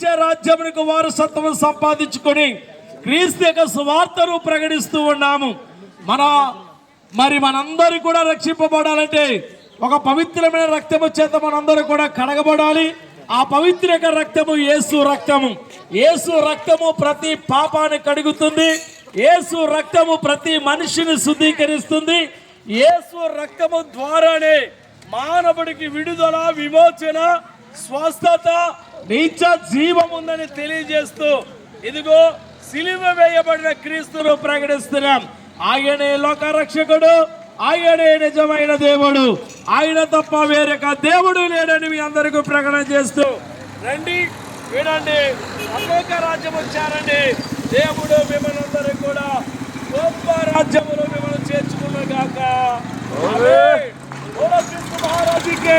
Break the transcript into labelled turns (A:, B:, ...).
A: రాజ్యమునకు వారసత్వం సంపాదించుకొని క్రీస్తు యొక్క సువార్తను ప్రకటిస్తూ ఉన్నాము. మనందరూ కూడా రక్షింపబడాలంటే ఒక పవిత్రమైన రక్తము చేత మనందరూ కూడా కడగబడాలి. ఆ పవిత్ర రక్తము యేసు రక్తము. యేసు రక్తము ప్రతి పాపాన్ని కడుగుతుంది. యేసు రక్తము ప్రతి మనిషిని శుద్ధీకరిస్తుంది. యేసు రక్తము ద్వారానే మానవుడికి విడుదల, విమోచన, స్వస్థత, నిత్య జీవం ఉందని తెలియజేస్తూ ఇదిగో సిలువ వేయబడిన క్రీస్తును ప్రకటిస్తున్నాం. ఆయనే లోక రక్షకుడు, ఆయనే నిజమైన దేవుడు, ఆయన తప్ప వేరొక దేవుడు లేడని మీ అందరికీ ప్రకటన చేస్తూ రండి, వినండి, పరలోక రాజ్యం వచ్చారండి. దేవుడు మిమ్మల్ని అందరూ కూడా గొప్ప రాజ్యములో మిమ్మల్ని చేర్చుకున్న గాక. ఆమేన్. క్రీస్తు మహారాజుకి